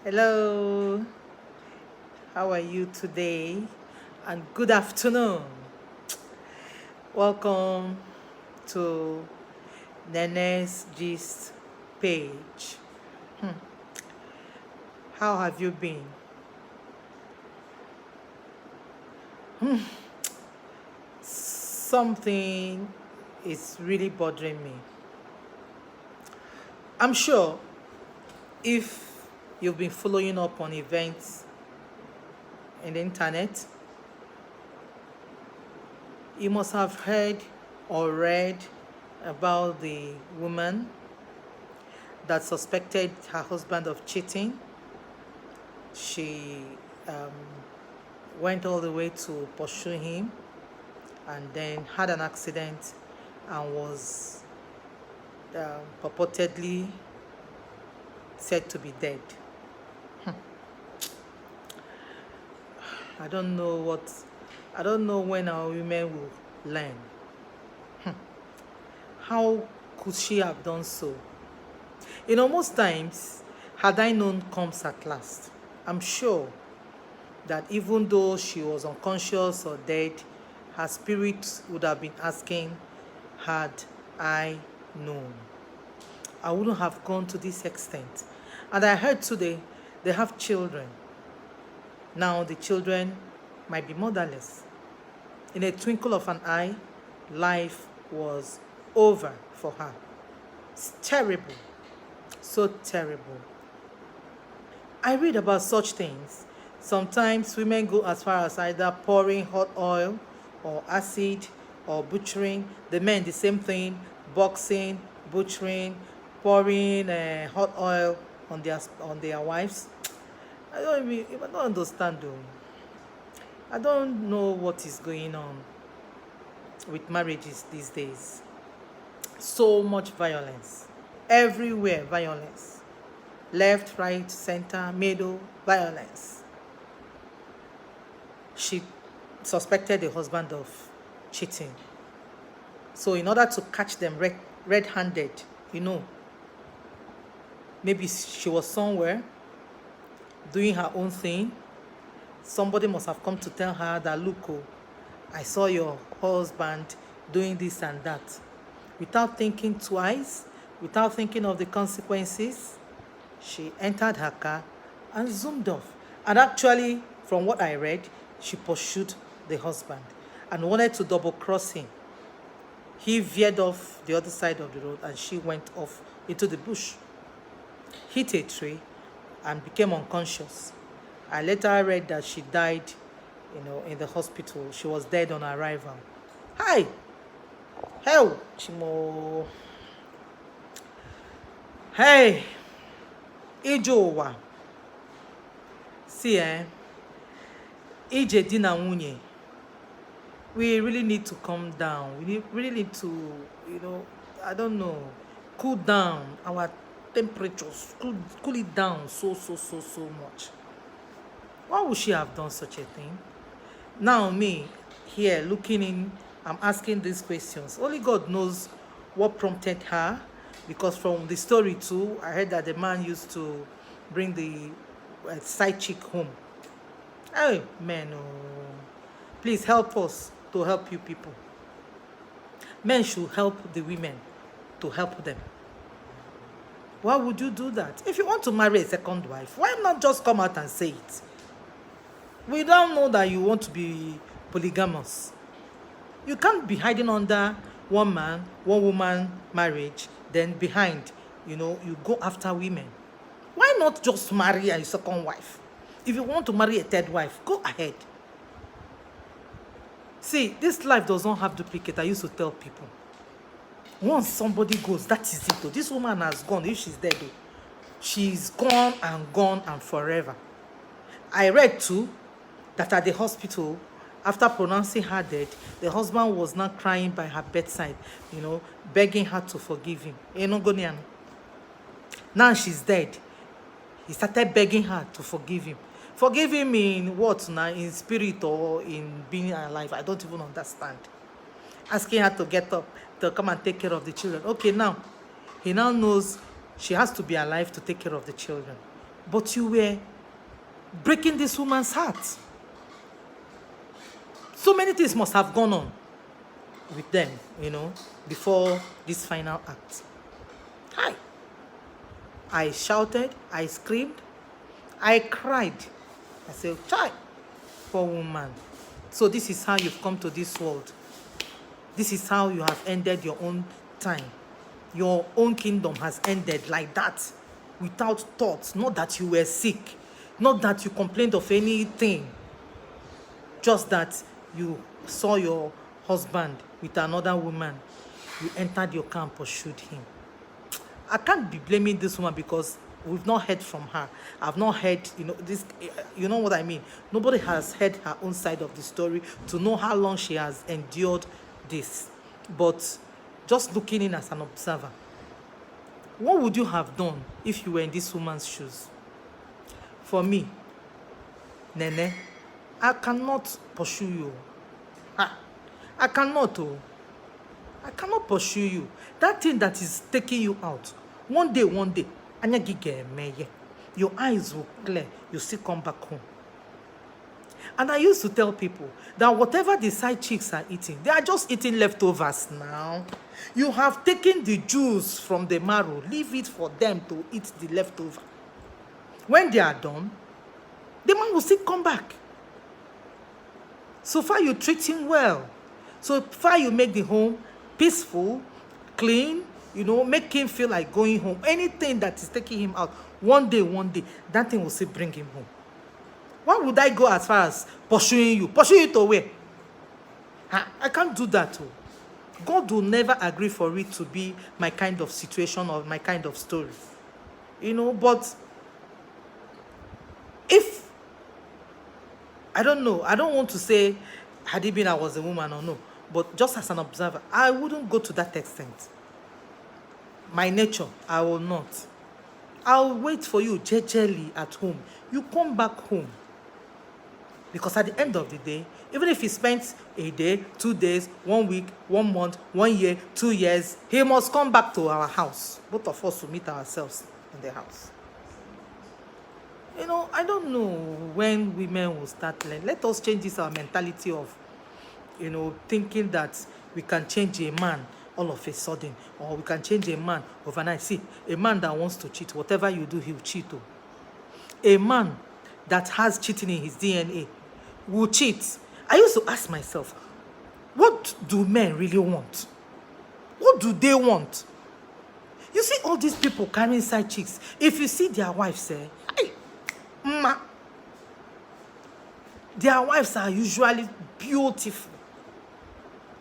Hello, how are you today? And good afternoon. Welcome to Nene's Gist page. How have you been? Something is really bothering me. I'm sure if you've been following up on events in the internet, you must have heard or read about the woman that suspected her husband of cheating. She um, went all the way to pursue him and then had an accident and was purportedly said to be dead. I don't know what, I don't know when our women will learn. How could she have done so? Most times, had I known comes at last. I'm sure that even though she was unconscious or dead, her spirit would have been asking, had I known, I wouldn't have gone to this extent. And I heard today they have children. Now the children might be motherless. In a twinkle of an eye, life was over for her. It's terrible, so terrible. I read about such things. Sometimes women go as far as either pouring hot oil or acid or butchering. The men, the same thing, boxing, butchering, pouring hot oil on their wives. I don't understand though. I don't know what is going on with marriages these days. So much violence. Everywhere violence. Left, right, center, middle, violence. She suspected the husband of cheating. So in order to catch them red-handed, maybe she was somewhere doing her own thing. Somebody must have come to tell her that, look, oh, I saw your husband doing this and that. Without thinking twice, without thinking of the consequences, she entered her car and zoomed off. And actually, from what I read, she pursued the husband and wanted to double cross him. He veered off the other side of the road and she went off into the bush, hit a tree, and became unconscious. I later read that she died, in the hospital. She was dead on arrival. Hi! Hell, Chimo. Hey! Ijowa. See, Ije di na nwunye. We really need to calm down. Really need to, I don't know, cool down our temperatures, cool it down so much. Why would she have done such a thing? Now me, here, looking in, I'm asking these questions. Only God knows what prompted her, because from the story too, I heard that the man used to bring the side chick home. Hey, man, oh. Please help us to help you people. Men should help the women to help them. Why would you do that? If you want to marry a second wife, why not just come out and say it? We don't know that you want to be polygamous. You can't be hiding under one man, one woman marriage, then behind, you go after women. Why not just marry a second wife? If you want to marry a third wife, go ahead. See, this life does not have duplicate. I used to tell people. Once somebody goes, that is it. Though. This woman has gone. If she's dead, though, she's gone and forever. I read too that at the hospital, after pronouncing her dead, the husband was not crying by her bedside, begging her to forgive him. Now she's dead. He started begging her to forgive him. Forgive him in what now? In spirit or in being alive? I don't even understand. Asking her to get up, to come and take care of the children. Okay, now, he now knows she has to be alive to take care of the children. but you were breaking this woman's heart. So many things must have gone on with them, before this final act. Hi. I shouted, I screamed, I cried. I said, child, poor woman. So this is how you've come to this world. This is how you have ended your own time. Your own kingdom has ended like that, without thoughts. Not that you were sick, not that you complained of anything, just that you saw your husband with another woman. You entered your car and pursued him. I can't be blaming this woman because we've not heard from her. I've not heard, this, you know what I mean? Nobody has heard her own side of the story to know how long she has endured this. But just looking in as an observer, what would you have done if you were in this woman's shoes? For me, Nene, I cannot pursue you. I cannot, I cannot pursue you. That thing that is taking you out, one day, your eyes will clear, you still come back home. And I used to tell people that whatever the side chicks are eating, they are just eating leftovers now. You have taken the juice from the marrow, leave it for them to eat the leftover. When they are done, the man will still come back. So far you treat him well. So far you make the home peaceful, clean, make him feel like going home. Anything that is taking him out, one day, that thing will still bring him home. Why would I go as far as pursuing you? Pursue it away. I can't do that. God will never agree for it to be my kind of situation or my kind of story. But if, I don't know, I don't want to say, had it been I was a woman or no, but just as an observer, I wouldn't go to that extent. My nature, I will not. I'll wait for you jejely at home. You come back home. Because at the end of the day, even if he spent a day, 2 days, 1 week, 1 month, 1 year, 2 years, he must come back to our house. Both of us will meet ourselves in the house. I don't know when women will start learning. Let us change this our mentality of, thinking that we can change a man all of a sudden, or we can change a man overnight. See, a man that wants to cheat, whatever you do, he'll cheat. A man that has cheating in his DNA will cheat. I used to ask myself, what do men really want? What do they want? You see all these people carrying side chicks. If you see their wives, say, hey, ma, their wives are usually beautiful.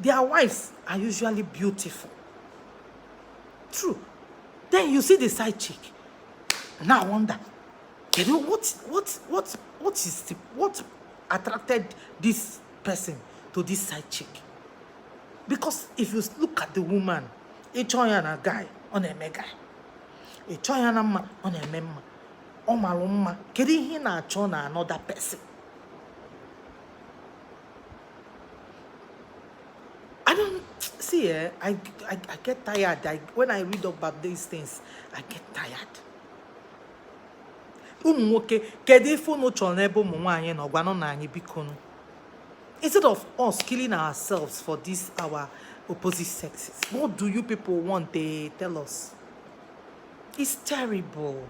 Their wives are usually beautiful. True. Then you see the side chick. Now I wonder, what attracted this person to this side chick? Because if you look at the woman, a guy on a mega, a man on a memma, or maluma, getting him a chona another person. I don't see. I get tired. When I read about these things, I get tired. Instead of us killing ourselves for this our opposite sexes, what do you people want? They tell us. It's terrible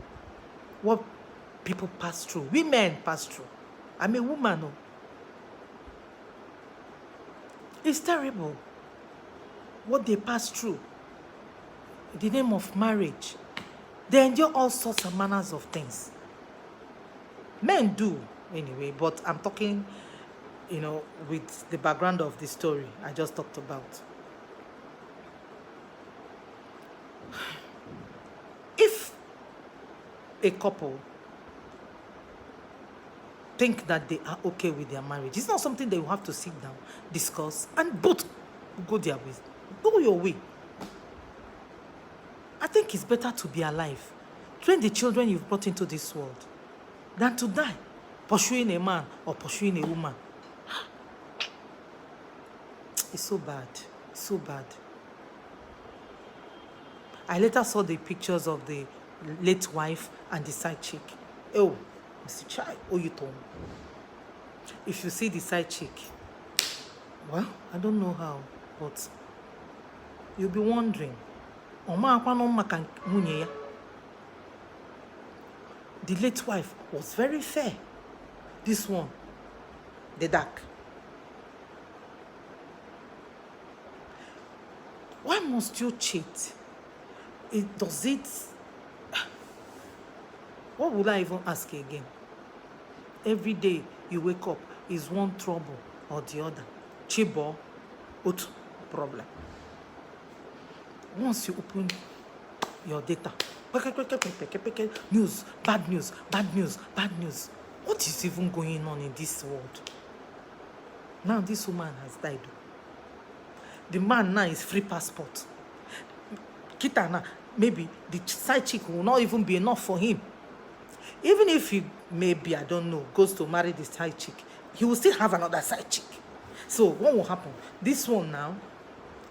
what people pass through. Women pass through. I'm a woman. Oh. It's terrible what they pass through in the name of marriage. They endure all sorts of manners of things. Men do, anyway, but I'm talking, with the background of the story I just talked about. If a couple think that they are okay with their marriage, it's not something they will have to sit down, discuss, and both go their way. Go your way. I think it's better to be alive, train the children you've brought into this world, than to die pursuing a man or pursuing a woman. It's so bad. It's so bad. I later saw the pictures of the late wife and the side chick. Oh, Mr. Chai, oh, you told me. If you see the side chick, well, I don't know how, but you'll be wondering. The late wife was very fair. This one, the dark. Why must you cheat? Does it... What would I even ask again? Every day you wake up is one trouble or the other. Chibo, out problem. Once you open your data, news, bad news, bad news, bad news. What is even going on in this world? Now this woman has died. The man now is free passport. Kitana, maybe the side chick will not even be enough for him. Even if he maybe, I don't know, goes to marry the side chick, he will still have another side chick. So what will happen? This one now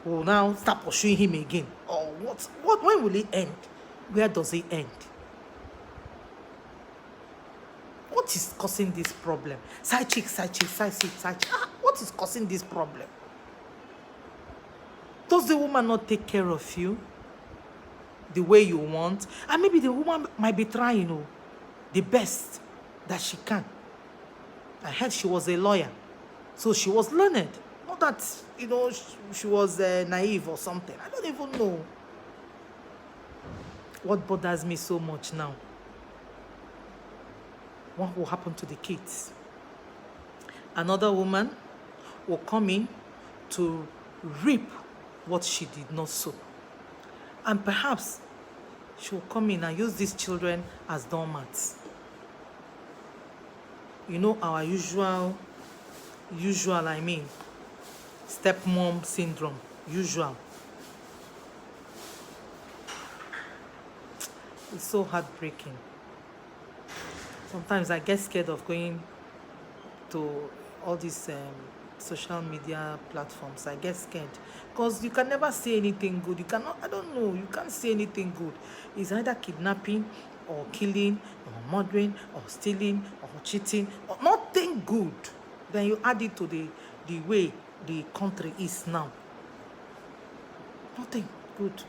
will now start pursuing him again. Or what? When will it end? Where does it end? What is causing this problem? Side chick, side chick, side chick, side chick. What is causing this problem? Does the woman not take care of you the way you want? And maybe the woman might be trying, the best that she can. I heard she was a lawyer, so she was learned. Not that, she was naive or something. I don't even know. What bothers me so much now? What will happen to the kids? Another woman will come in to reap what she did not sow. And perhaps she will come in and use these children as doormats. Our usual, stepmom syndrome, usual. It's so heartbreaking. Sometimes I get scared of going to all these social media platforms. I get scared because you can never say anything good. You cannot, I don't know, you can't say anything good. It's either kidnapping or killing or murdering or stealing or cheating or nothing good. Then you add it to the way the country is now. Nothing good.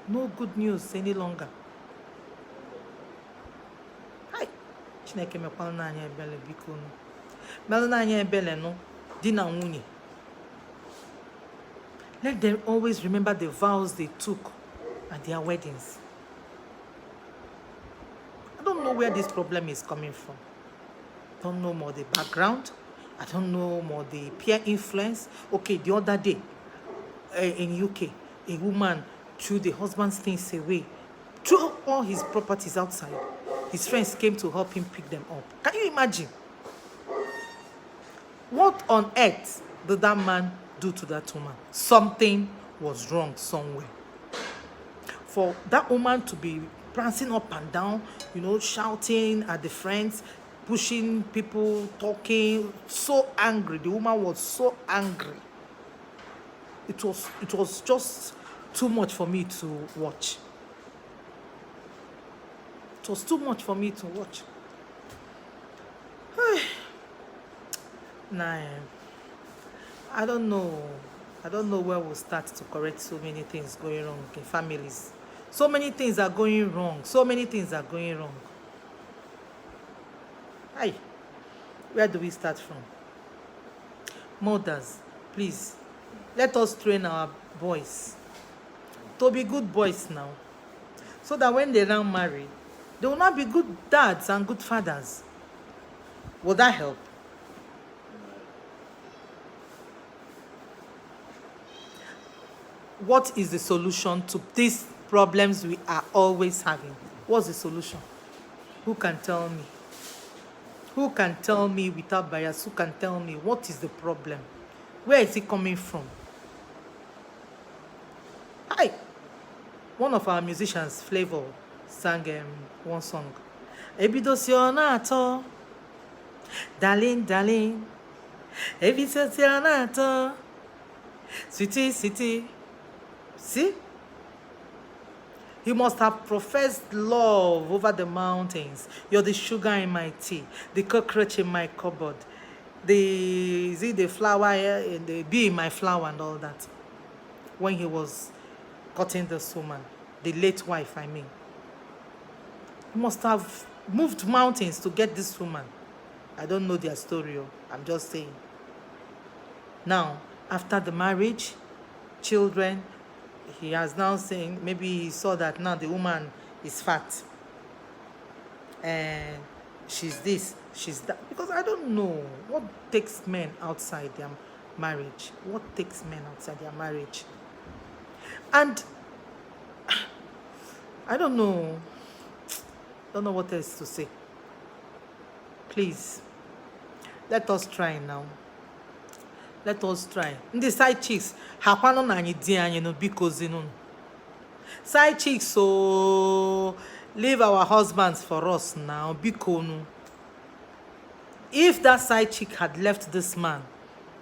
No good news any longer. Hi. Chineke mekwala na anya ebele biko nu. Melu na anya ebele no. Di na nwunye. Let them always remember the vows they took at their weddings. I don't know where this problem is coming from. I don't know more the background. I don't know more the peer influence. Okay, the other day in UK, a woman threw the husband's things away, threw all his properties outside. His friends came to help him pick them up. Can you imagine? What on earth did that man do to that woman? Something was wrong somewhere. For that woman to be prancing up and down, shouting at the friends, pushing people, talking, so angry. The woman was so angry. It was just too much for me to watch. It was too much for me to watch. Nah, I don't know. I don't know where we'll start to correct so many things going wrong in families. So many things are going wrong. So many things are going wrong. Hi, where do we start from? Mothers, please, let us train our boys to be good boys now, so that when they now marry, they will not be good dads and good fathers. Will that help? What is the solution to these problems we are always having? What's the solution? Who can tell me? Who can tell me without bias? Who can tell me what is the problem? Where is it coming from? Hi. One of our musicians, Flavor, sang one song. Ebidosionato, darling, darling. Ebidosionato, sweetie, sweetie. See? He must have professed love over the mountains. You're the sugar in my tea, the cockroach in my cupboard, the flower, the bee in my flower and all that. When he was cutting this woman, the late wife, I mean. He must have moved mountains to get this woman. I don't know their story. I'm just saying. Now, after the marriage, children, he has now saying, maybe he saw that now the woman is fat. And she's this, she's that. Because I don't know what takes men outside their marriage. What takes men outside their marriage? And I don't know. Don't know what else to say. Please, let us try now. Let us try. The side chicks, hakwano na anyị di anyị no because side chicks, so leave our husbands for us now because if that side chick had left this man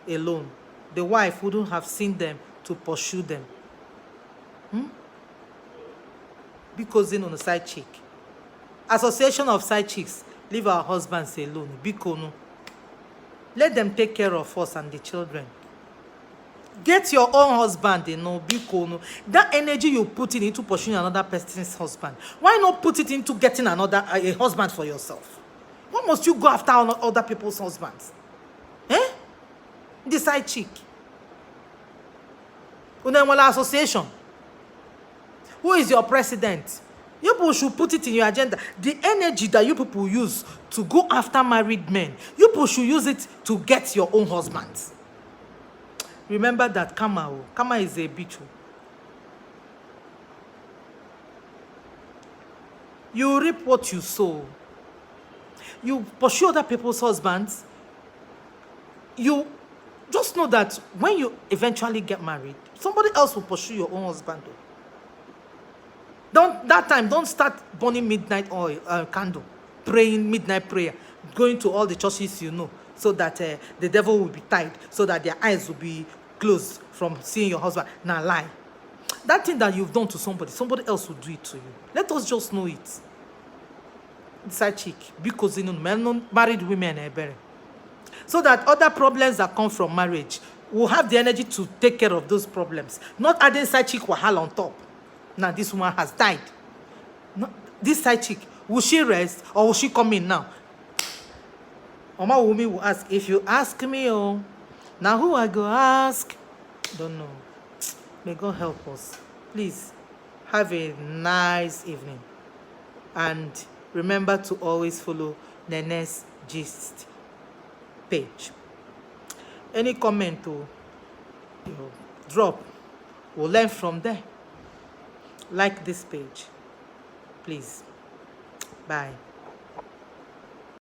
alone, the wife wouldn't have seen them to pursue them. Because on the side chick. Association of side chicks, leave our husbands alone. Because let them take care of us and the children. Get your own husband, because that energy you put into pursuing another person's husband. Why not put it into getting a husband for yourself? Why must you go after other people's husbands? The side chick. Unenwala association. Who is your president? You people should put it in your agenda. The energy that you people use to go after married men, you people should use it to get your own husbands. Remember that karma is a bitch. You reap what you sow. You pursue other people's husbands. You just know that when you eventually get married, somebody else will pursue your own husband. Don't start burning midnight oil candle, praying midnight prayer, going to all the churches so that the devil will be tied, so that their eyes will be closed from seeing your husband. Now lie. That thing that you've done to somebody else will do it to you. Let us just know it. Side chick, because married women are better. So that other problems that come from marriage will have the energy to take care of those problems. Not adding side chick wahal on top. Now this woman has died. No, this side chick, will she rest or will she come in now? Oma Wumi will ask, if you ask me, now who I go ask? Don't know. May God help us. Please, have a nice evening. And remember to always follow Nene's Gist page. Any comment drop, we'll learn from there. Like this page, please. Bye.